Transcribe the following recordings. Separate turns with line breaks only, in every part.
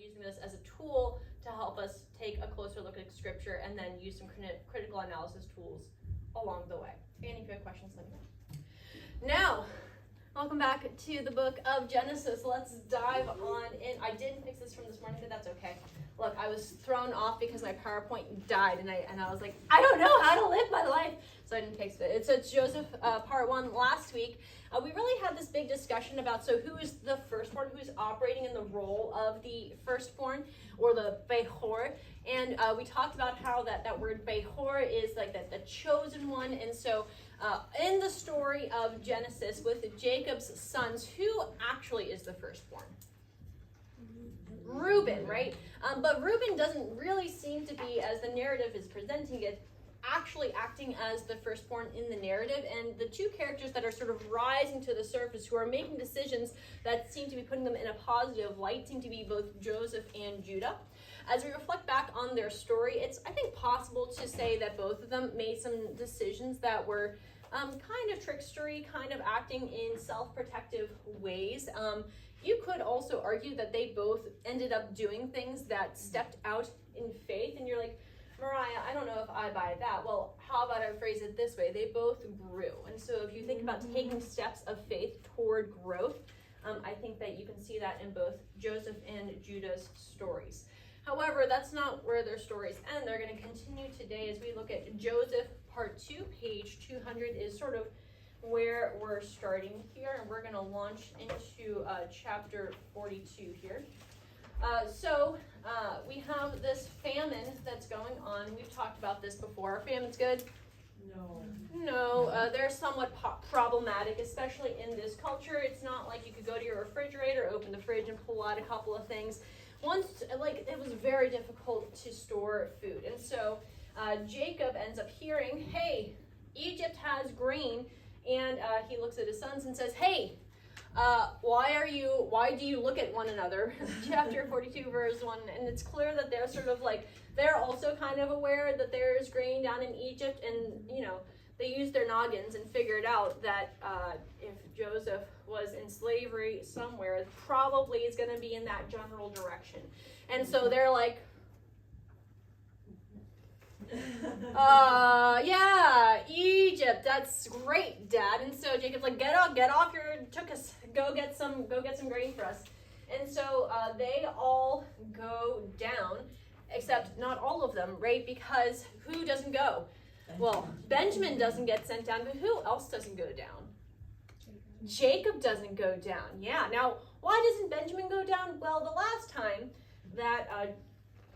using this as a tool to help us take a closer look at scripture and then use some critical analysis tools along the way. And if you have questions, let me know. Now, welcome back to the book of Genesis. Let's dive on in. I didn't fix this from this morning, but that's okay. Look, I was thrown off because my PowerPoint died, and I was like, I don't know how to live my life, so I didn't fix it. It's Joseph, part 1 last week. We really had this big discussion about, so who is the firstborn, who's operating in the role of the firstborn, or the Behor, and we talked about how that word Behor is like the chosen one, and so in the story of Genesis with Jacob's sons, who actually is the firstborn? Reuben, right? But Reuben doesn't really seem to be, as the narrative is presenting it, actually acting as the firstborn in the narrative, and the two characters that are sort of rising to the surface, who are making decisions that seem to be putting them in a positive light, seem to be both Joseph and Judah. As we reflect back on their story, it's, I think, possible to say that both of them made some decisions that were kind of trickstery, kind of acting in self-protective ways. You could also argue that they both ended up doing things that stepped out in faith, and you're like, Mariah, I don't know if I buy that. Well, how about I phrase it this way? They both grew. And so if you think about taking steps of faith toward growth, I think that you can see that in both Joseph and Judah's stories. However, that's not where their stories end. They're going to continue today as we look at Joseph part 2, page 200 is sort of where we're starting here, and we're going to launch into chapter 42 here. So we have this famine that's going on. We've talked about this before. Famine's good? No, they're somewhat problematic, especially in this culture. It's not like you could go to your refrigerator, open the fridge, and pull out a couple of things. Once, like, it was very difficult to store food. And so Jacob ends up hearing, hey, Egypt has grain. And he looks at his sons and says, hey, why do you look at one another? Chapter 42, verse 1. And it's clear that they're sort of like, they're also kind of aware that there is grain down in Egypt. And, you know, they used their noggins and figured out that if Joseph was in slavery somewhere, probably is going to be in that general direction. And so they're like, yeah, Egypt, that's great, Dad. And so Jacob's like, get off your tuchus, go get some grain for us. And so they all go down, except not all of them, right? Because who doesn't go? Well, Benjamin doesn't get sent down, but who else doesn't go down? Jacob doesn't go down. Yeah. Now, why doesn't Benjamin go down? Well, the last time that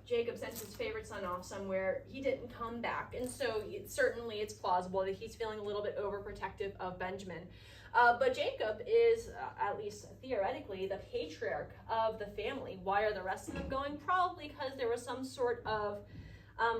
Jacob sent his favorite son off somewhere, he didn't come back. And so it's plausible that he's feeling a little bit overprotective of Benjamin. But Jacob is, at least theoretically, the patriarch of the family. Why are the rest of them going? Probably because there was some sort of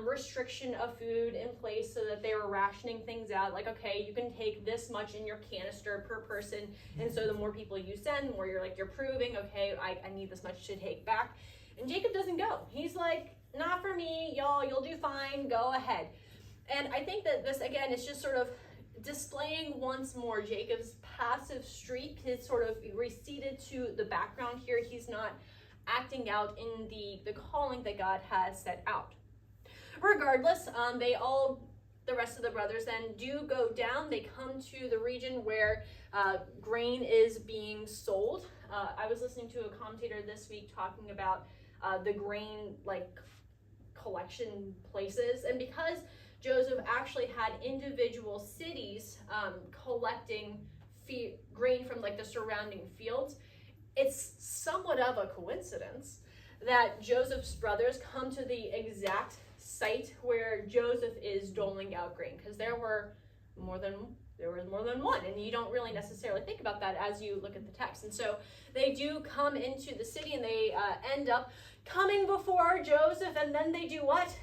restriction of food in place so that they were rationing things out. Like, okay, you can take this much in your canister per person. And so the more people you send, the more you're proving, okay, I need this much to take back. And Jacob doesn't go. He's like, not for me, y'all, you'll do fine, go ahead. And I think that this, again, is just sort of displaying once more Jacob's passive streak. Is sort of receded to the background here. He's not acting out in the calling that God has set out. Regardless, the rest of the brothers then do go down. They come to the region where grain is being sold. I was listening to a commentator this week talking about the grain collection places, and because Joseph actually had individual cities collecting grain from the surrounding fields, it's somewhat of a coincidence that Joseph's brothers come to the exact site where Joseph is doling out grain, because there was more than one, and you don't really necessarily think about that as you look at the text. And so they do come into the city, and they end up coming before Joseph, and then they do what?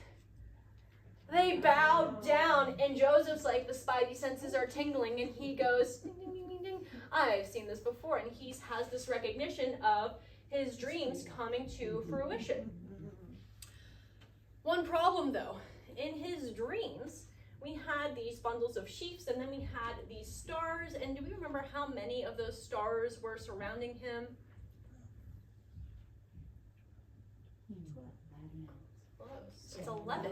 They bow down, and Joseph's like, the spidey senses are tingling, and he goes, ding, ding, ding, ding, ding. I've seen this before, and he has this recognition of his dreams coming to fruition. One problem, though, in his dreams, we had these bundles of sheaves, and then we had these stars. And do we remember how many of those stars were surrounding him? Close. It's 11.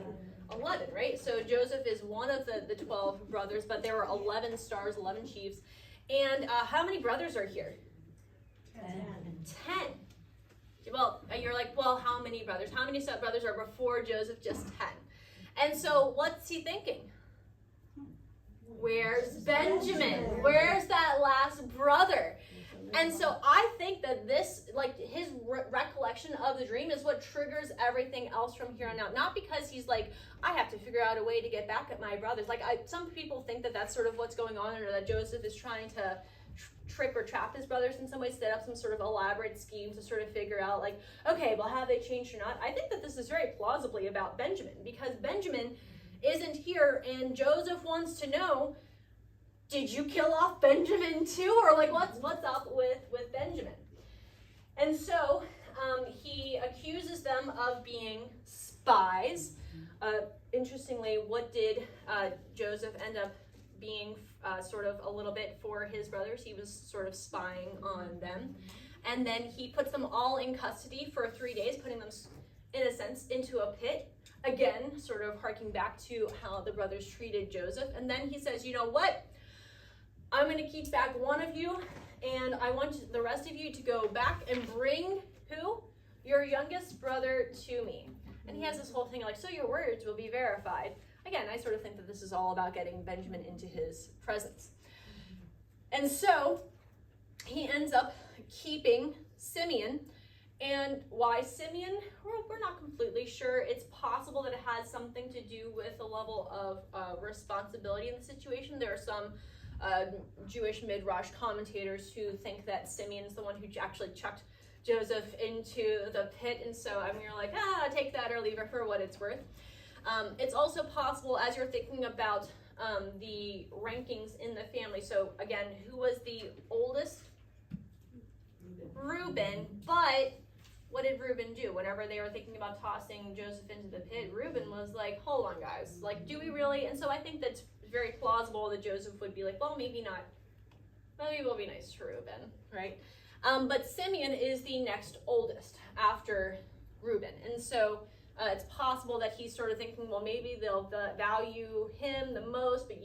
11, right? So Joseph is one of the 12 brothers, but there were 11 stars, 11 chiefs. And how many brothers are here? 10. Well, you're like, well, how many brothers? How many brothers are before Joseph? Just 10. And so what's he thinking? Where's Benjamin? Where's that last brother? And so I think that this, like his recollection of the dream is what triggers everything else from here on out. Not because he's like, I have to figure out a way to get back at my brothers. Like some people think that that's sort of what's going on, or that Joseph is trying to trick or trap his brothers in some way, set up some sort of elaborate scheme to sort of figure out like, okay, well, have they changed or not? I think that this is very plausibly about Benjamin, because Benjamin isn't here and Joseph wants to know, did you kill off Benjamin too? Or like, what's up with Benjamin? And so he accuses them of being spies. Interestingly, what did Joseph end up being sort of a little bit for his brothers? He was sort of spying on them. And then he puts them all in custody for 3 days, putting them, in a sense, into a pit. Again, sort of harking back to how the brothers treated Joseph. And then he says, you know what? I'm going to keep back one of you, and I want the rest of you to go back and bring who? Your youngest brother to me. And he has this whole thing like, so your words will be verified. Again, I sort of think that this is all about getting Benjamin into his presence. And so he ends up keeping Simeon. And why Simeon? We're not completely sure. It's possible that it has something to do with the level of responsibility in the situation. There are some Jewish midrash commentators who think that Simeon's the one who actually chucked Joseph into the pit, and so you're like, take that or leave it for what it's worth. It's also possible, as you're thinking about the rankings in the family, so again, who was the oldest? Reuben. But what did Reuben do? Whenever they were thinking about tossing Joseph into the pit, Reuben was like, hold on guys, like, do we really? And so I think that's very plausible that Joseph would be like, well, maybe not. Maybe we'll be nice to Reuben, right? But Simeon is the next oldest after Reuben. And so it's possible that he's sort of thinking, well, maybe they'll value him the most, but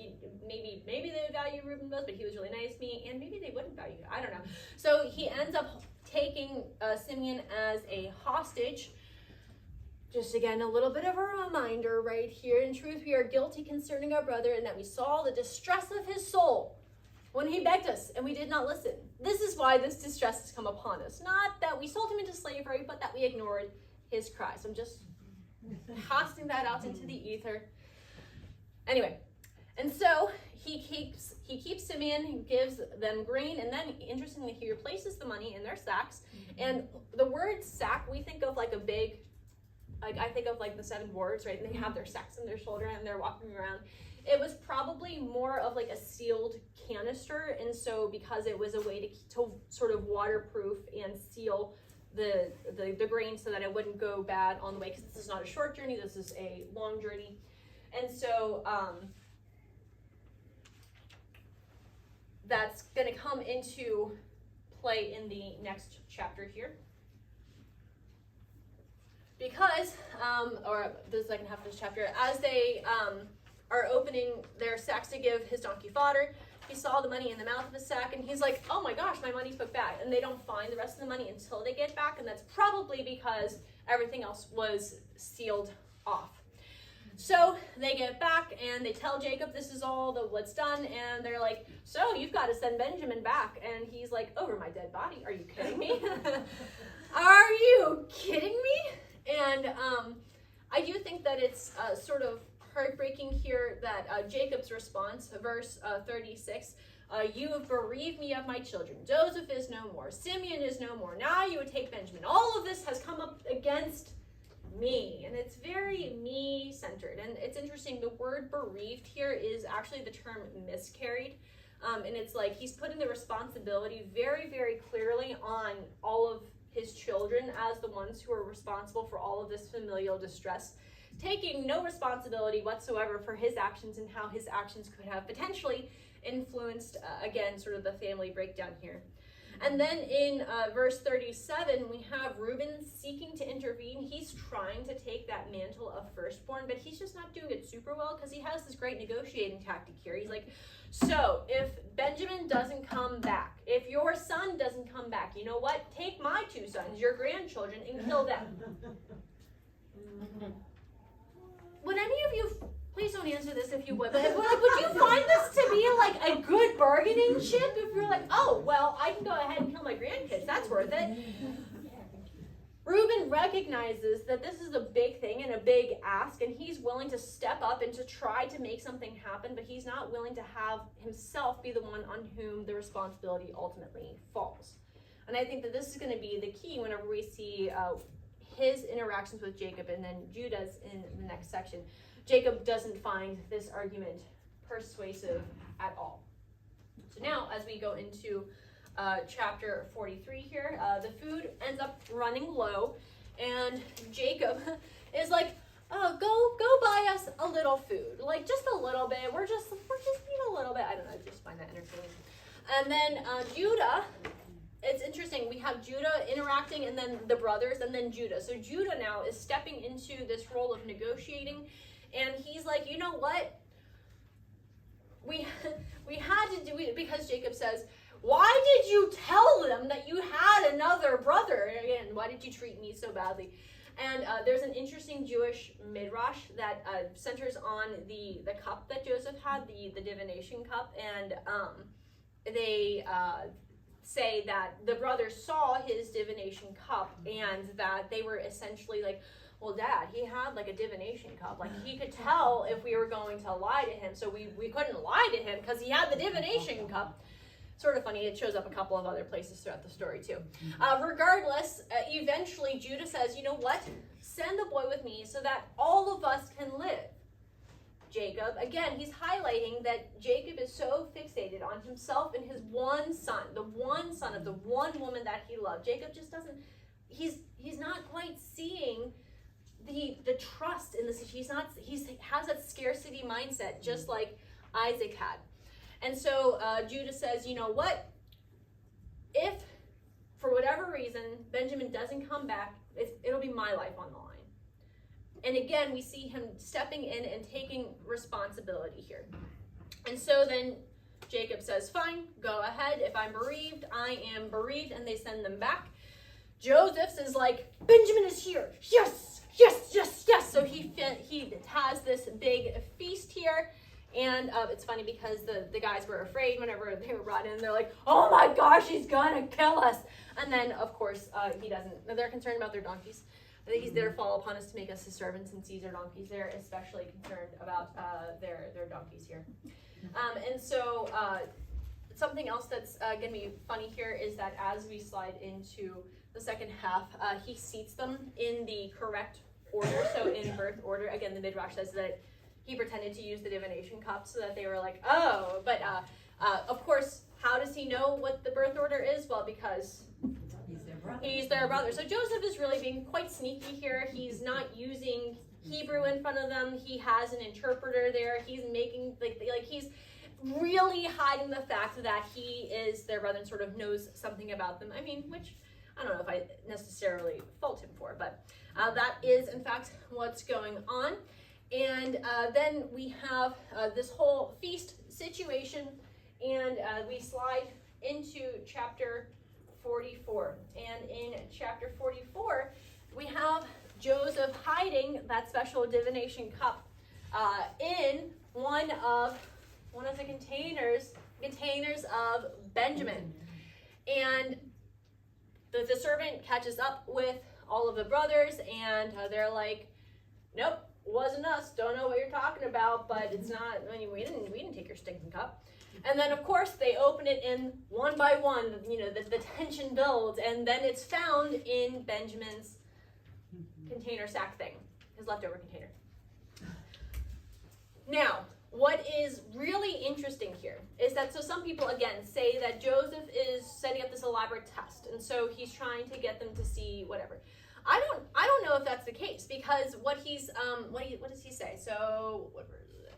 maybe they would value Reuben most, but he was really nice to me, and maybe they wouldn't value him. I don't know. So he ends up taking Simeon as a hostage. Just again, a little bit of a reminder right here. In truth, we are guilty concerning our brother, and that we saw the distress of his soul when he begged us, and we did not listen. This is why this distress has come upon us. Not that we sold him into slavery, but that we ignored his cries. I'm just casting that out into the ether. Anyway, and so he keeps Simeon, he gives them grain, and then interestingly, he replaces the money in their sacks. And the word sack, we think of like a big, like I think of like the 7 dwarves, right? And they have their sacks on their shoulder and they're walking around. It was probably more of like a sealed canister, and so because it was a way to sort of waterproof and seal the grain so that it wouldn't go bad on the way, because this is not a short journey, this is a long journey. And so that's going to come into play in the next chapter here. Because, or the second half of this chapter, as they are opening their sacks to give his donkey fodder, he saw the money in the mouth of his sack, and he's like, oh my gosh, my money's put back. And they don't find the rest of the money until they get back, and that's probably because everything else was sealed off. So they get back, and they tell Jacob this is all what's done, and they're like, so you've got to send Benjamin back. And he's like, over my dead body? Are you kidding me? Are you kidding me? And I do think that it's sort of heartbreaking here that Jacob's response, verse 36, you have bereaved me of my children. Joseph is no more. Simeon is no more. Now you would take Benjamin. All of this has come up against me. And it's very me-centered. And it's interesting, the word bereaved here is actually the term miscarried. And it's like he's putting the responsibility very, very clearly on all of his children as the ones who are responsible for all of this familial distress, taking no responsibility whatsoever for his actions and how his actions could have potentially influenced, again, sort of the family breakdown here. And then in verse 37, we have Reuben seeking to intervene. He's trying to take that mantle of firstborn, but he's just not doing it super well because he has this great negotiating tactic here. He's like, so if Benjamin doesn't come back, if your son doesn't come back, you know what? Take my 2 sons, your grandchildren, and kill them. Would any of you, please don't answer this if you would, but would you find this to be like a good bargaining chip if you're like, oh, well, I can go ahead and kill my grandkids, that's worth it. Reuben recognizes that this is a big thing and a big ask, and he's willing to step up and to try to make something happen, but he's not willing to have himself be the one on whom the responsibility ultimately falls. And I think that this is going to be the key whenever we see his interactions with Jacob and then Judah's in the next section. Jacob doesn't find this argument persuasive at all. So now, as we go into chapter 43 here, the food ends up running low, and Jacob is like, oh, go buy us a little food, like just a little bit. We're just need a little bit. I don't know. I just find that entertaining. And then Judah. It's interesting. We have Judah interacting, and then the brothers, and then Judah. So Judah now is stepping into this role of negotiating, and he's like, you know what? We had to do it because Jacob says, why did you tell them that you had another brother? Again, why did you treat me so badly? And there's an interesting Jewish midrash that centers on the cup that Joseph had, the divination cup, and they say that the brothers saw his divination cup and that they were essentially like, well, Dad, he had like a divination cup. Like he could tell if we were going to lie to him. So we couldn't lie to him because he had the divination cup. Sort of funny. It shows up a couple of other places throughout the story too. Regardless, eventually Judah says, you know what? Send the boy with me so that all of us can live. Jacob, again, he's highlighting that Jacob is so fixated on himself and his one son, the one son of the one woman that he loved. Jacob just doesn't, he's not quite seeing the trust in this. He has that scarcity mindset just like Isaac had. And so Judah says, you know what? If, for whatever reason, Benjamin doesn't come back, it'll be my life on the line. And again, we see him stepping in and taking responsibility here. And so then Jacob says, fine, go ahead. If I'm bereaved, I am bereaved. And they send them back. Joseph is like, Benjamin is here. Yes, yes, yes, yes. So he has this big feast here. And it's funny because the guys were afraid whenever they were brought in. They're like, oh my gosh, he's going to kill us. And then, of course, he doesn't. They're concerned about their donkeys. I think he's there to fall upon us to make us his servants and seize our donkeys. They're especially concerned about their donkeys here. And so something else that's going to be funny here is that as we slide into the second half, he seats them in the correct order. So in birth order, again, the Midrash says that he pretended to use the divination cup so that they were like, oh. But of course, how does he know what the birth order is? Well, because he's their brother. So Joseph is really being quite sneaky here. He's not using Hebrew in front of them. He has an interpreter there. He's making, like he's really hiding the fact that he is their brother and sort of knows something about them. I mean, which I don't know if I necessarily fault him for, but that is, in fact, what's going on. And then we have this whole feast situation, and we slide into chapter 44. And in chapter 44, we have Joseph hiding that special divination cup in one of the containers of Benjamin. And the servant catches up with all of the brothers, and they're like, nope, wasn't us. Don't know what you're talking about, but it's not. I mean, we didn't take your stinking cup. And then, of course, they open it in one by one. You know, the tension builds, and then it's found in Benjamin's container sack thing, his leftover container. Now, what is really interesting here is that, so some people, again, say that Joseph is setting up this elaborate test, and so he's trying to get them to see whatever. I don't know if that's the case, because what does he say? So, what verse is it?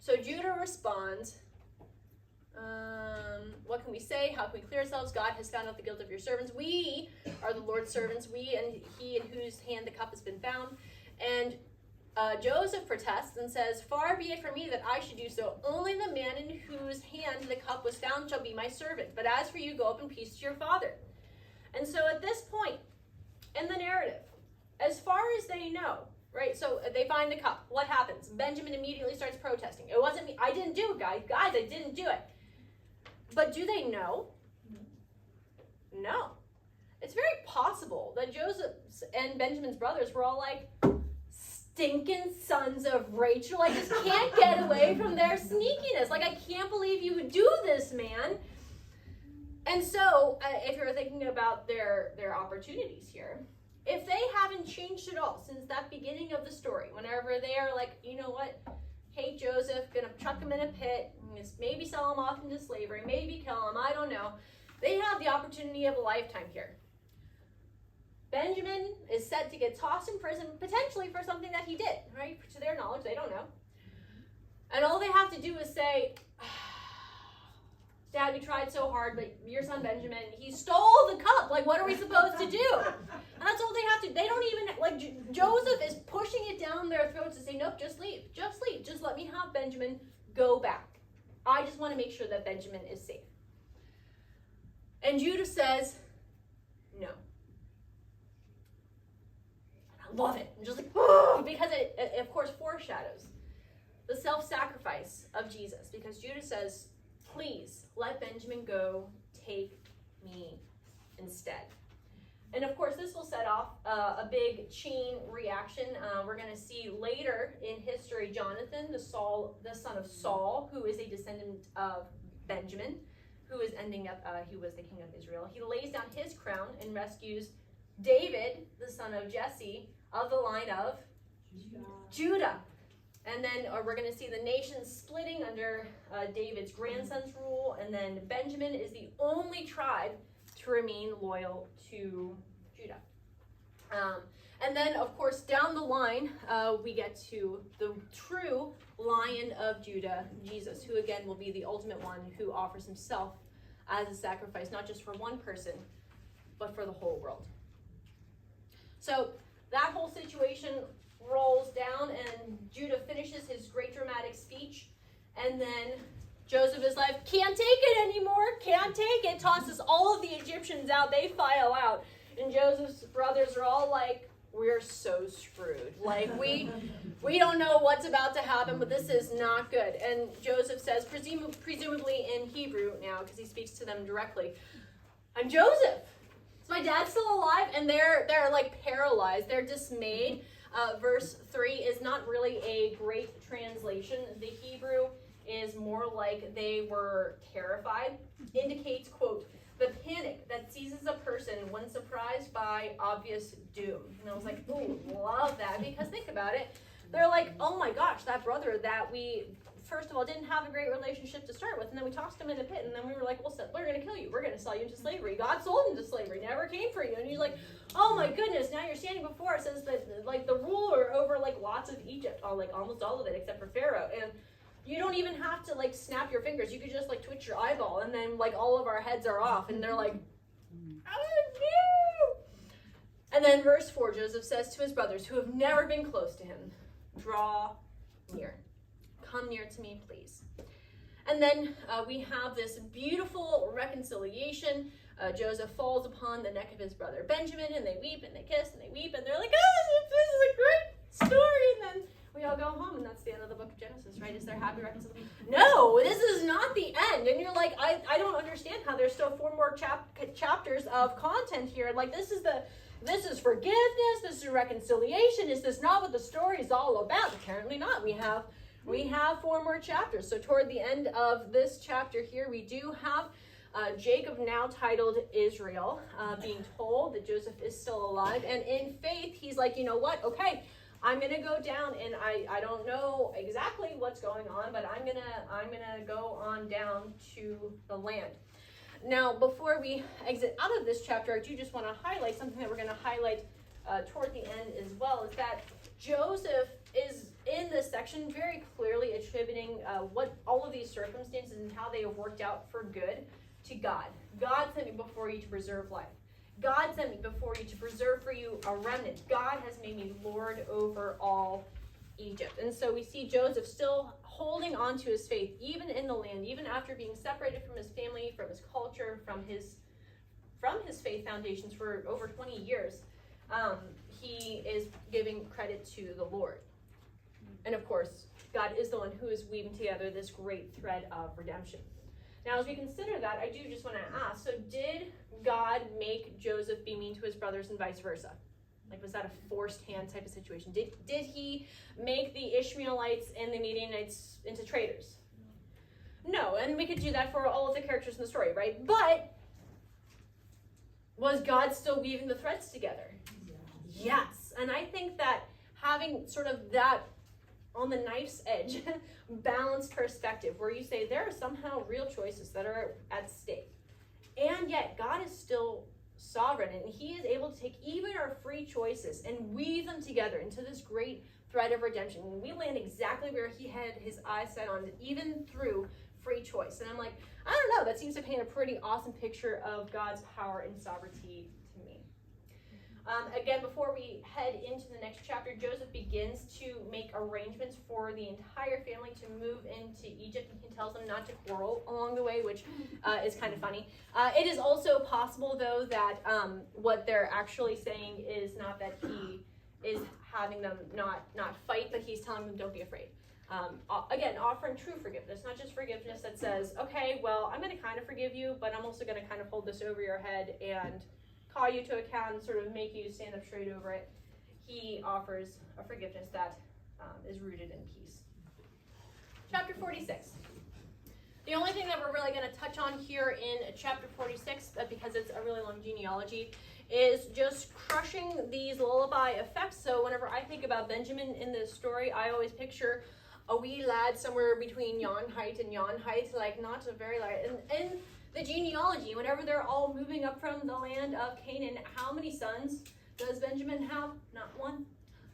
So Judah responds, What can we say? How can we clear ourselves? God has found out the guilt of your servants. We are the Lord's servants. We and he in whose hand the cup has been found. And Joseph protests and says, far be it from me that I should do so. Only the man in whose hand the cup was found shall be my servant. But as for you, go up in peace to your father. And so at this point in the narrative, as far as they know, right, so they find the cup. What happens? Benjamin immediately starts protesting. It wasn't me. I didn't do it, guys. Guys, I didn't do it. But do they know? No. It's very possible that Joseph and Benjamin's brothers were all like, stinking sons of Rachel. I just can't get away from their sneakiness. Like, I can't believe you would do this, man. And so, if you're thinking about their opportunities here, if they haven't changed at all since that beginning of the story, whenever they are like, you know what, hate Joseph, gonna chuck him in a pit, maybe sell him off into slavery, maybe kill him, I don't know. They have the opportunity of a lifetime here. Benjamin is set to get tossed in prison, potentially for something that he did, right? To their knowledge, they don't know. And all they have to do is say, Dad, we tried so hard, but your son Benjamin, he stole the cup. Like, what are we supposed to do? And that's all they have to. They don't even, like, Joseph is pushing it down their throats to say, nope, just leave. Just leave. Just let me have Benjamin go back. I just want to make sure that Benjamin is safe. And Judah says, no. I love it. I'm just like, oh, because it, of course, foreshadows the self-sacrifice of Jesus. Because Judah says, please, let Benjamin go, take me instead. And of course, this will set off a big chain reaction. We're going to see later in history, Jonathan, the son of Saul, who is a descendant of Benjamin, who is ending up, he was the king of Israel. He lays down his crown and rescues David, the son of Jesse, of the line of Judah. And then we're going to see the nation splitting under David's grandson's rule. And then Benjamin is the only tribe to remain loyal to Judah. And then, of course, down the line, we get to the true Lion of Judah, Jesus, who again will be the ultimate one who offers himself as a sacrifice, not just for one person, but for the whole world. So that whole situation rolls down, and Judah finishes his great dramatic speech, and then Joseph is like, can't take it anymore, can't take it, tosses all of the Egyptians out, they file out, and Joseph's brothers are all like, we're so screwed, like we don't know what's about to happen, but this is not good. And Joseph says, presumably in Hebrew now, because he speaks to them directly, I'm Joseph, is my dad still alive? And they're like paralyzed, they're dismayed. Verse 3 is not really a great translation. The Hebrew is more like they were terrified. Indicates, quote, the panic that seizes a person when surprised by obvious doom. And I was like, ooh, love that. Because think about it. They're like, oh my gosh, that brother that we, first of all, didn't have a great relationship to start with. And then we tossed him in a pit. And then we were like, well, we're going to kill you. We're going to sell you into slavery. God sold him to slavery. Never came for you. And he's like, oh my goodness, now you're standing before us as like the ruler over like lots of Egypt, like almost all of it except for Pharaoh. And you don't even have to like snap your fingers. You could just like twitch your eyeball and then like all of our heads are off. And they're like, oh no. And then verse 4, Joseph says to his brothers who have never been close to him, draw near. Come near to me, please. And then we have this beautiful reconciliation. Joseph falls upon the neck of his brother Benjamin, and they weep and they kiss and they weep, and they're like, oh, this is a great story. And then we all go home, and that's the end of the book of Genesis, right? Is there happy reconciliation? No, this is not the end. And you're like, I don't understand how there's still 4 more chapters of content here. Like, this is forgiveness, this is reconciliation. Is this not what the story is all about? Apparently not. We have 4 more chapters. So toward the end of this chapter here, we do have Jacob, now titled Israel, being told that Joseph is still alive. And in faith, he's like, you know what? Okay, I'm going to go down, and I don't know exactly what's going on, but I'm gonna go on down to the land. Now, before we exit out of this chapter, I do just want to highlight something that we're going to highlight toward the end as well, is that Joseph is in this section very clearly attributing what all of these circumstances and how they have worked out for good to God. God sent me before you to preserve life. God sent me before you to preserve for you a remnant. God has made me Lord over all Egypt. And so we see Joseph still holding on to his faith, even in the land, even after being separated from his family, from his culture, from his faith foundations for over 20 years. He is giving credit to the Lord. And of course, God is the one who is weaving together this great thread of redemption. Now, as we consider that, I do just want to ask, so did God make Joseph be mean to his brothers and vice versa? Like, was that a forced hand type of situation? Did he make the Ishmaelites and the Midianites into traitors? No, and we could do that for all of the characters in the story, right? But was God still weaving the threads together? Yes. And I think that having sort of that on the knife's edge, balanced perspective, where you say there are somehow real choices that are at stake. And yet God is still sovereign, and he is able to take even our free choices and weave them together into this great thread of redemption. When we land exactly where he had his eyes set on, even through free choice. And I'm like, I don't know, that seems to paint a pretty awesome picture of God's power and sovereignty to me. Again, before we head into the next chapter, Joseph begins to make arrangements for the entire family to move into Egypt, and he tells them not to quarrel along the way, which is kind of funny. It is also possible, though, that what they're actually saying is not that he is having them not fight, but he's telling them don't be afraid. Again, offering true forgiveness, not just forgiveness that says, okay, well, I'm going to kind of forgive you, but I'm also going to kind of hold this over your head and call you to account and sort of make you stand up straight over it. He offers a forgiveness that is rooted in peace. Chapter 46. The only thing that we're really going to touch on here in chapter 46, because it's a really long genealogy, is just crushing these lullaby effects. So whenever I think about Benjamin in this story, I always picture a wee lad somewhere between yon height and yon height, like not a very large. And the genealogy, whenever they're all moving up from the land of Canaan, how many sons does Benjamin have? Not one,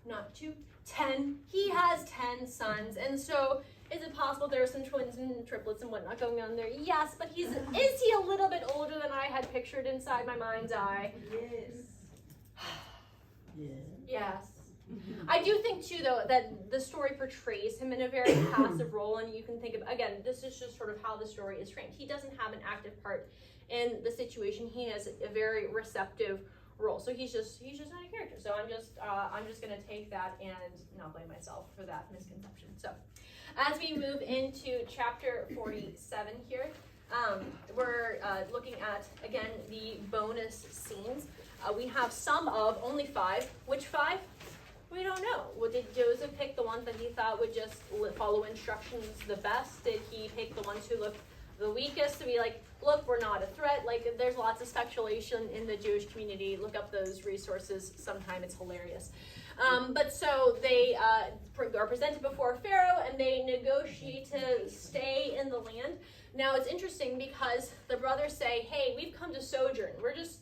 not two, 10. He has 10 sons. And so is it possible there are some twins and triplets and whatnot going on there? Yes, but is he a little bit older than I had pictured inside my mind's eye?
Yes.
Yes. I do think, too, though, that the story portrays him in a very passive role, and you can think of, again, this is just sort of how the story is framed. He doesn't have an active part in the situation. He has a very receptive role, so he's just not a character. So I'm just going to take that and not blame myself for that misconception. So as we move into chapter 47 here, we're looking at, again, the bonus scenes. We have some of only 5. Which 5? We don't know. Well, did Joseph pick the ones that he thought would just follow instructions the best? Did he pick the ones who looked the weakest to be like, look, we're not a threat? Like, there's lots of speculation in the Jewish community. Look up those resources sometime. It's hilarious. But so they are presented before Pharaoh, and they negotiate to stay in the land. Now, it's interesting because the brothers say, hey, we've come to sojourn. We're just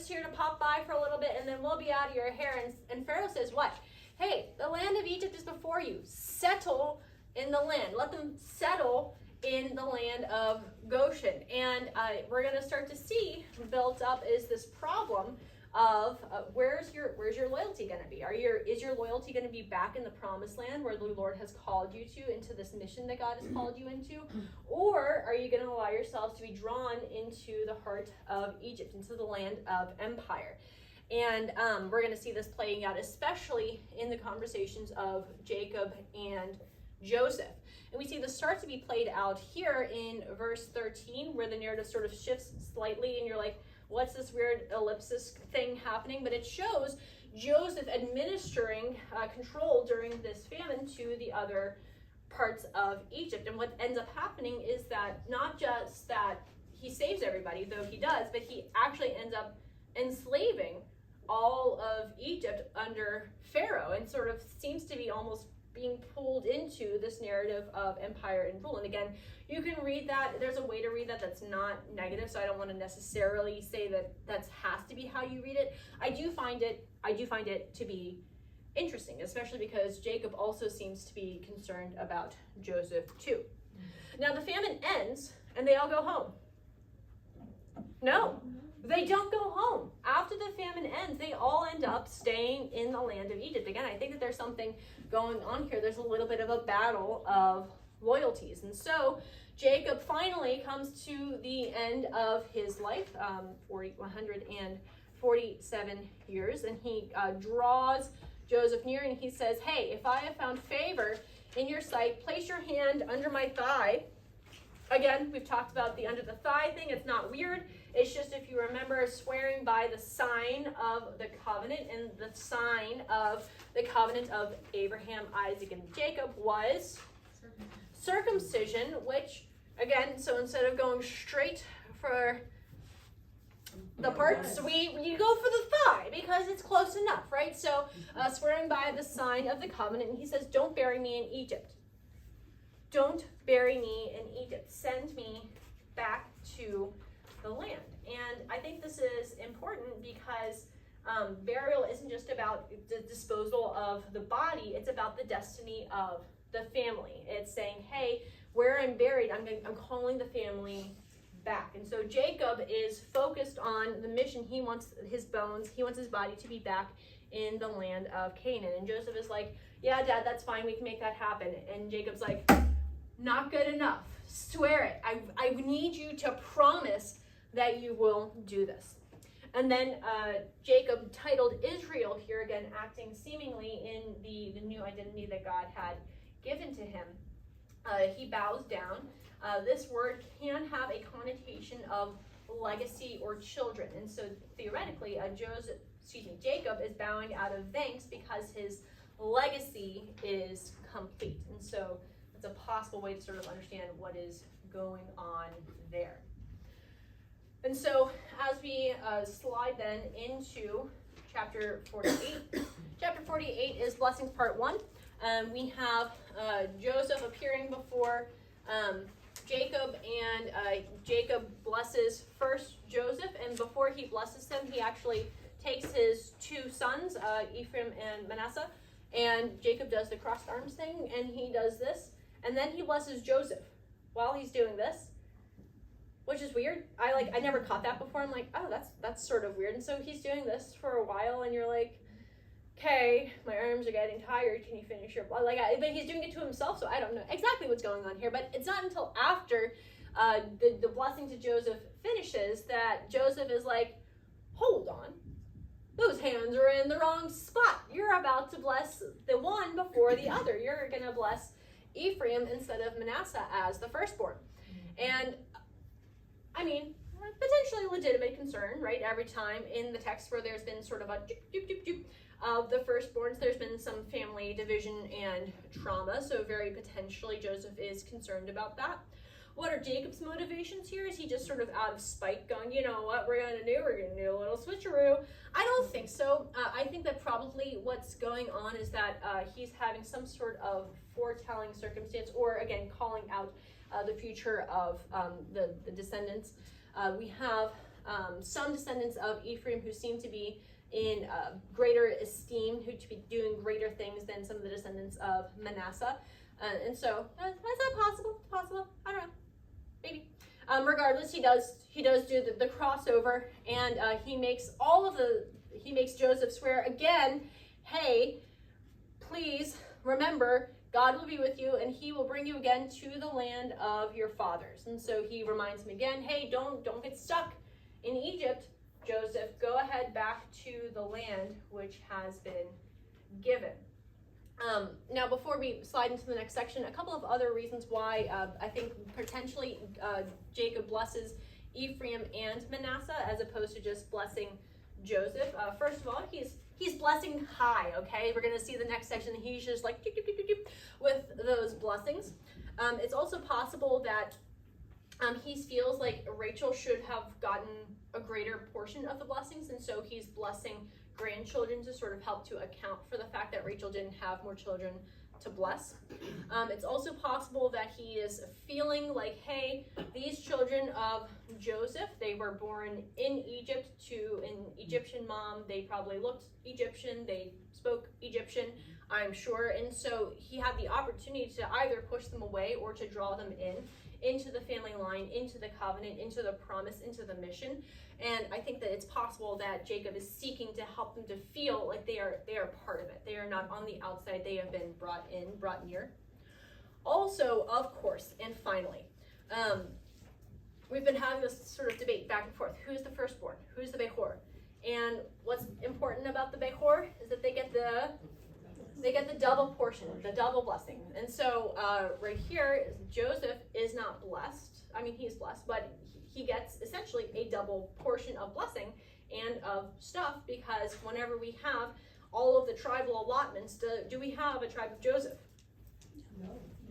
here to pop by for a little bit, and then we'll be out of your hair. And Pharaoh says, what? Hey, the land of Egypt is before you. Settle in the land. Let them settle in the land of Goshen. And we're going to start to see built up is this problem of where's your loyalty going to be? Is your loyalty going to be back in the promised land where the Lord has called you to, into this mission that God has called you into? Or are you going to allow yourselves to be drawn into the heart of Egypt, into the land of empire? And we're going to see this playing out, especially in the conversations of Jacob and Joseph. And we see this start to be played out here in verse 13, where the narrative sort of shifts slightly, and you're like, what's this weird ellipsis thing happening? But it shows Joseph administering control during this famine to the other parts of Egypt. And what ends up happening is that not just that he saves everybody, though he does, but he actually ends up enslaving all of Egypt under Pharaoh, and sort of seems to be almost being pulled into this narrative of empire and rule. And again, you can read that. There's a way to read that that's not negative, so I don't want to necessarily say that has to be how you read it. I do find it to be interesting, especially because Jacob also seems to be concerned about Joseph too. Now the famine ends and they all go home. No, they don't go home. After the famine ends, they all end up staying in the land of Egypt. Again, I think that there's something going on here. There's a little bit of a battle of loyalties. And so Jacob finally comes to the end of his life, 147 years, and he draws Joseph near and he says, hey, if I have found favor in your sight, place your hand under my thigh. Again, we've talked about the under the thigh thing. It's not weird. It's just, if you remember, swearing by the sign of the covenant, and the sign of the covenant of Abraham, Isaac, and Jacob was circumcision, which, again, so instead of going straight for the parts, you go for the thigh because it's close enough, right? So swearing by the sign of the covenant, and he says, don't bury me in Egypt. Don't bury me in Egypt. Send me back to the land. And I think this is important because burial isn't just about the disposal of the body, it's about the destiny of the family. It's saying, hey, where I'm buried, I'm calling the family back. And so Jacob is focused on the mission. He wants his bones, he wants his body to be back in the land of Canaan. And Joseph is like, yeah, Dad, that's fine, we can make that happen. And Jacob's like, not good enough. Swear it. I need you to promise that you will do this. And then Jacob titled Israel here, again, acting seemingly in the new identity that God had given to him. He bows down. This word can have a connotation of legacy or children. And so theoretically, Jacob is bowing out of thanks because his legacy is complete. And so it's a possible way to sort of understand what is going on there. And so as we slide then into chapter 48, chapter 48 is blessings part 1. We have Joseph appearing before Jacob, and Jacob blesses first Joseph, and before he blesses him, he actually takes his 2 sons, Ephraim and Manasseh, and Jacob does the crossed arms thing, and he does this, and then he blesses Joseph while he's doing this, which is weird. I never caught that before. I'm like, oh, that's sort of weird. And so he's doing this for a while, and you're like, okay, my arms are getting tired. Can you finish your blood? But he's doing it to himself, so I don't know exactly what's going on here. But it's not until after the blessing to Joseph finishes that Joseph is like, hold on, those hands are in the wrong spot. You're about to bless the one before the other. You're going to bless Ephraim instead of Manasseh as the firstborn. And I mean, potentially legitimate concern, right? Every time in the text where there's been sort of a of the firstborns, there's been some family division and trauma, so very potentially Joseph is concerned about that. What are Jacob's motivations here? Is he just sort of out of spite going, you know what we're going to do? We're going to do a little switcheroo. I don't think so. I think that probably what's going on is that he's having some sort of foretelling circumstance, or again, calling out the future of the descendants. We have some descendants of Ephraim who seem to be in greater esteem, who to be doing greater things than some of the descendants of Manasseh. And so, is that possible? Possible? I don't know. Maybe. Regardless, he does do the crossover, and he makes Joseph swear again, hey, please remember, God will be with you, and he will bring you again to the land of your fathers. And so he reminds him again, hey, don't get stuck in Egypt, Joseph. Go ahead back to the land which has been given. Now, before we slide into the next section, a couple of other reasons why I think potentially Jacob blesses Ephraim and Manasseh as opposed to just blessing Joseph. First of all, he's blessing high, okay? We're going to see the next section. He's just like with those blessings. It's also possible that he feels like Rachel should have gotten a greater portion of the blessings, and so he's blessing grandchildren to sort of help to account for the fact that Rachel didn't have more children to bless. It's also possible that he is feeling like, hey, these children of Joseph, they were born in Egypt to an Egyptian mom. They probably looked Egyptian. They spoke Egyptian, I'm sure. And so he had the opportunity to either push them away or to draw them into the family line, into the covenant, into the promise, into the mission. And I think that it's possible that Jacob is seeking to help them to feel like they are part of it. They are not on the outside. They have been brought in, brought near. Also, of course, and finally, we've been having this sort of debate back and forth. Who's the firstborn? Who's the Behor? And what's important about the Behor is that they get the double portion, the double blessing. And so right here, Joseph is not blessed. I mean, he's blessed, but he gets essentially a double portion of blessing and of stuff, because whenever we have all of the tribal allotments, do we have a tribe of Joseph?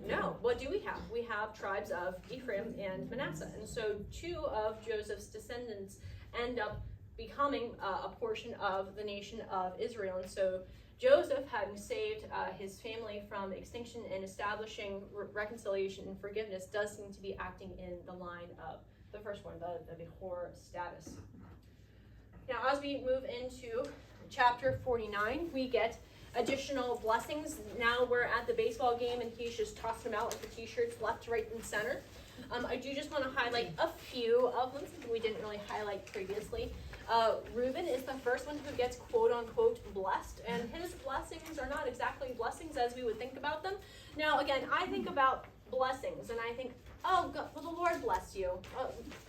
No. What do we have? We have tribes of Ephraim and Manasseh. And so two of Joseph's descendants end up becoming a portion of the nation of Israel. And so Joseph, having saved his family from extinction and establishing reconciliation and forgiveness, does seem to be acting in the line of the firstborn, the Behor status. Now, as we move into chapter 49, we get additional blessings. Now we're at the baseball game, and he's just tossed them out like the t-shirts left, right, and center. I do just want to highlight a few of them, something we didn't really highlight previously. Reuben is the first one who gets quote-unquote blessed, and his blessings are not exactly blessings as we would think about them. Now, again, I think about blessings, and I think, oh, God, well, the Lord bless you.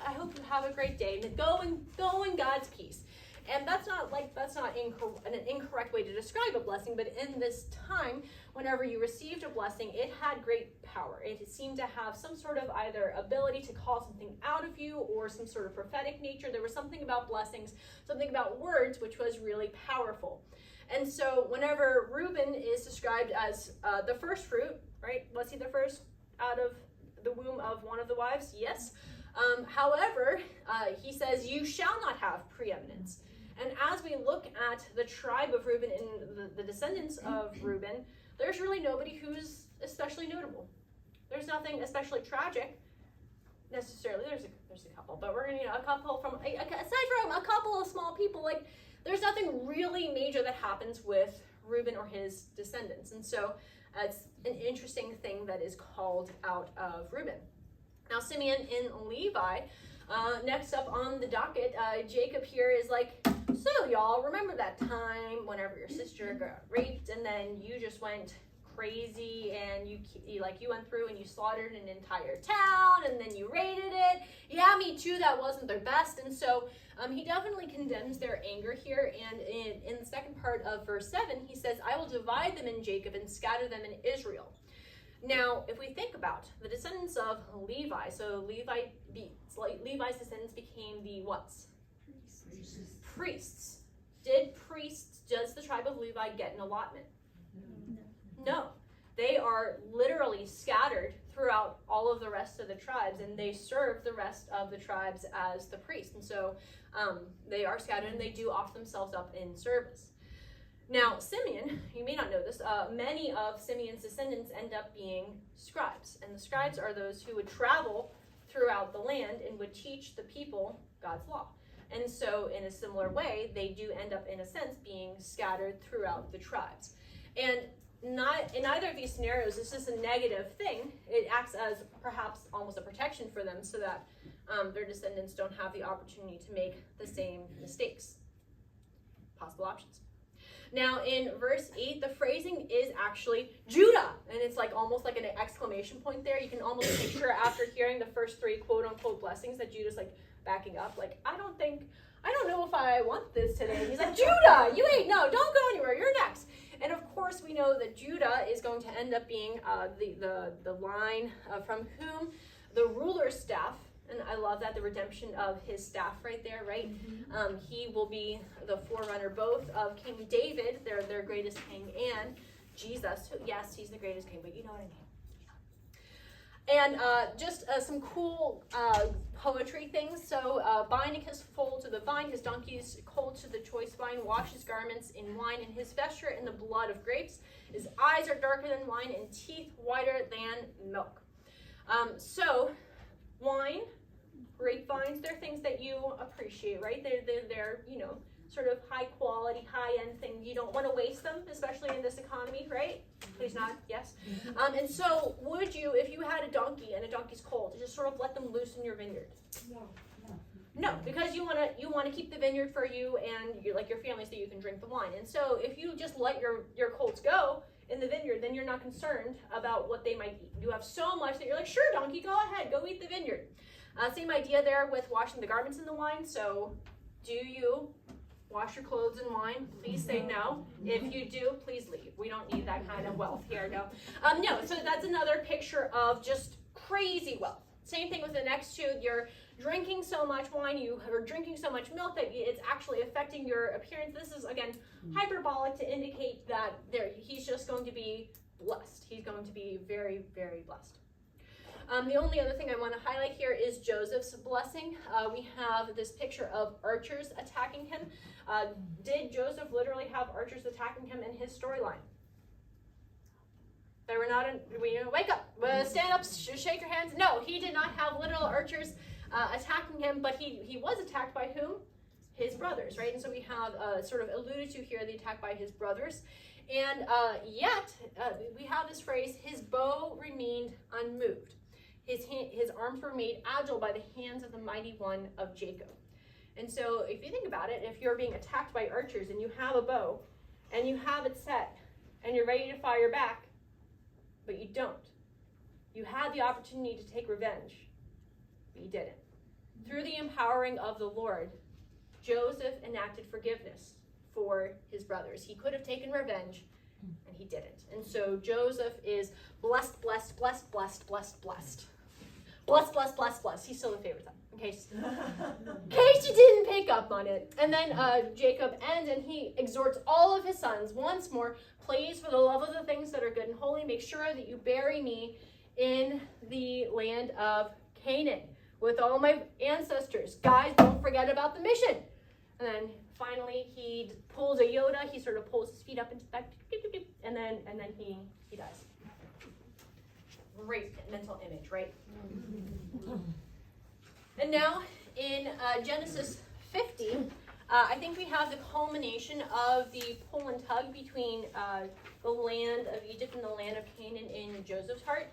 I hope you have a great day. Go in God's peace. And that's not an incorrect way to describe a blessing, but in this time, whenever you received a blessing, it had great power. It seemed to have some sort of either ability to call something out of you or some sort of prophetic nature. There was something about blessings, something about words, which was really powerful. And so whenever Reuben is described as the first fruit, right? Was he the first out of the womb of one of the wives? Yes. However, he says, you shall not have preeminence. And as we look at the tribe of Reuben and the descendants of Reuben, there's really nobody who's especially notable. There's nothing especially tragic necessarily. There's a couple, but we're gonna a couple from aside from a couple of small people. Like, there's nothing really major that happens with Reuben or his descendants, and so it's an interesting thing that is called out of Reuben. Now, Simeon and Levi. Next up on the docket, Jacob here is like, so y'all remember that time whenever your sister got raped and then you just went crazy and you went through and you slaughtered an entire town and then you raided it? Yeah, me too. That wasn't their best. And so he definitely condemns their anger here. And in the second part of verse 7, he says, I will divide them in Jacob and scatter them in Israel. Now, if we think about the descendants of Levi, so Levi's descendants became the what's? Priests. Does the tribe of Levi get an allotment? No. They are literally scattered throughout all of the rest of the tribes, and they serve the rest of the tribes as the priests. And so they are scattered, and they do offer themselves up in service. Now, Simeon, you may not know this, many of Simeon's descendants end up being scribes. And the scribes are those who would travel throughout the land and would teach the people God's law. And so in a similar way, they do end up, in a sense, being scattered throughout the tribes. And not in either of these scenarios is this a negative thing. It acts as perhaps almost a protection for them so that their descendants don't have the opportunity to make the same mistakes. Possible options. Now, in verse 8, the phrasing is actually Judah, and it's like almost like an exclamation point there. You can almost picture after hearing the first three quote-unquote blessings that Judah's like backing up, like, I don't know if I want this today. And he's like, Judah, don't go anywhere, you're next. And of course, we know that Judah is going to end up being the line from whom the ruler's staff, and I love that, the redemption of his staff right there, right? Mm-hmm. He will be the forerunner both of King David, their greatest king, and Jesus. Yes, he's the greatest king, but you know what I mean. And just some cool poetry things. So binding his foal to the vine, his donkey's colt to the choice vine, wash his garments in wine, and his vesture in the blood of grapes. His eyes are darker than wine, and teeth whiter than milk. So wine, grapevines, they're things that you appreciate, right? They're sort of high quality, high end things. You don't want to waste them, especially in this economy, right? Please nod, yes. And so would you, if you had a donkey and a donkey's colt, just sort of let them loose in your vineyard? No, because you want to keep the vineyard for you and your family so you can drink the wine. And so if you just let your colts go in the vineyard, then you're not concerned about what they might eat. You have so much that you're like, sure, donkey, go ahead, go eat the vineyard. Same idea there with washing the garments in the wine. So do you wash your clothes in wine? Please say no. If you do, please leave. We don't need that kind of wealth here. No. No. So that's another picture of just crazy wealth. Same thing with the next two. You're drinking so much wine, you are drinking so much milk that it's actually affecting your appearance. This is, again, hyperbolic to indicate that he's just going to be blessed. He's going to be very, very blessed. The only other thing I want to highlight here is Joseph's blessing. We have this picture of archers attacking him. Did Joseph literally have archers attacking him in his storyline? They were not, wake up, stand up, shake your hands. No, he did not have literal archers attacking him, but he was attacked by whom? His brothers, right? And so we have sort of alluded to here the attack by his brothers. And yet, we have this phrase, his bow remained unmoved. His arms were made agile by the hands of the mighty one of Jacob. And so if you think about it, if you're being attacked by archers and you have a bow and you have it set and you're ready to fire back, but you don't. You had the opportunity to take revenge, but you didn't. Through the empowering of the Lord, Joseph enacted forgiveness for his brothers. He could have taken revenge, and he didn't. And so Joseph is blessed, blessed, blessed, blessed, blessed, blessed. Blessed, blessed, blessed, blessed. He's still the favorite son, in case you didn't pick up on it. And then Jacob ends, and he exhorts all of his sons once more, please, for the love of the things that are good and holy, make sure that you bury me in the land of Canaan with all my ancestors. Guys, don't forget about the mission. And then finally he pulls a Yoda. He sort of pulls his feet up into that, and then he dies. Great mental image, right? And now in Genesis 50, I think we have the culmination of the pull and tug between the land of Egypt and the land of Canaan in Joseph's heart.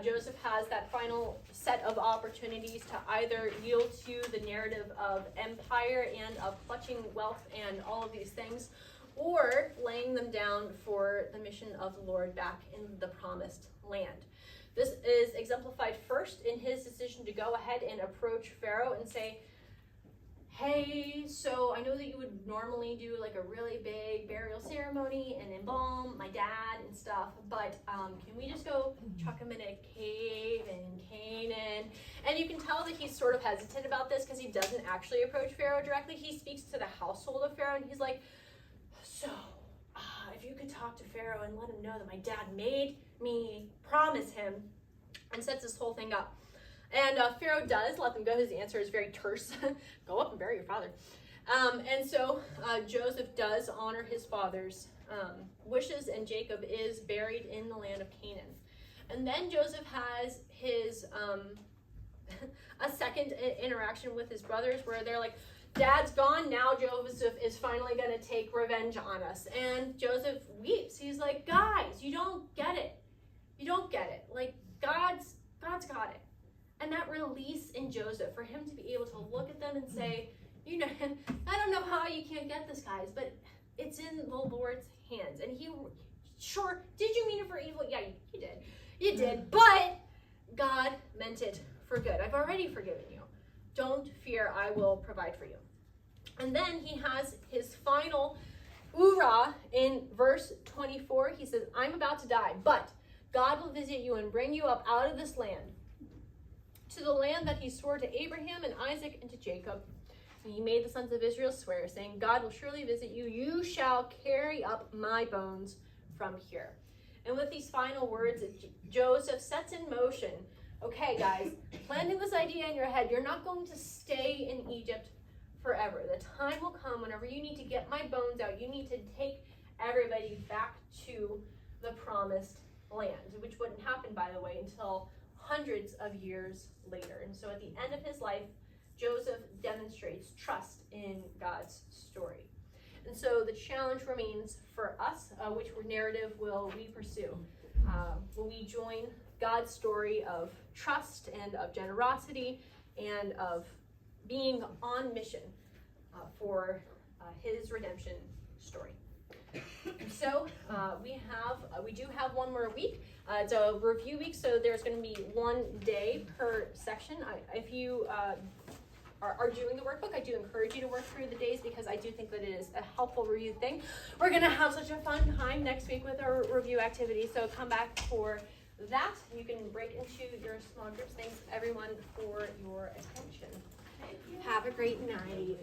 Joseph has that final set of opportunities to either yield to the narrative of empire and of clutching wealth and all of these things, or laying them down for the mission of the Lord back in the promised land. This is exemplified first in his decision to go ahead and approach Pharaoh and say, hey, so I know that you would normally do like a really big burial ceremony and embalm my dad and stuff, but can we just go chuck him in a cave in Canaan? And you can tell that he's sort of hesitant about this because he doesn't actually approach Pharaoh directly. He speaks to the household of Pharaoh, and he's like, so if you could talk to Pharaoh and let him know that my dad made me promise him, and sets this whole thing up. And Pharaoh does let them go. His answer is very terse. Go up and bury your father. And so Joseph does honor his father's wishes, and Jacob is buried in the land of Canaan. And then Joseph has his a second interaction with his brothers where they're like, Dad's gone, now Joseph is finally going to take revenge on us. And Joseph weeps. He's like, guys, you don't get it. You don't get it. Like, God's got it. And that release in Joseph, for him to be able to look at them and say, I don't know how you can't get this, guys, but it's in the Lord's hands. And he, sure, did you mean it for evil? Yeah, you did. You did. But God meant it for good. I've already forgiven you. Don't fear, I will provide for you. And then he has his final hoorah in verse 24. He says, I'm about to die, but God will visit you and bring you up out of this land, to the land that he swore to Abraham and Isaac and to Jacob. And he made the sons of Israel swear, saying, God will surely visit you. You shall carry up my bones from here. And with these final words, Joseph sets in motion Okay, guys, planting this idea in your head, you're not going to stay in Egypt forever. The time will come whenever you need to get my bones out. You need to take everybody back to the promised land, which wouldn't happen, by the way, until hundreds of years later. And so at the end of his life, Joseph demonstrates trust in God's story. And so the challenge remains for us, which narrative will we pursue? Will we join God's story of trust and of generosity and of being on mission for his redemption story? So we do have one more week. It's a review week, so there's going to be one day per section. If you are doing the workbook, I do encourage you to work through the days because I do think that it is a helpful review thing. We're going to have such a fun time next week with our review activity, so come back for that. You can break into your small groups. Thanks everyone for your attention. Have a great night.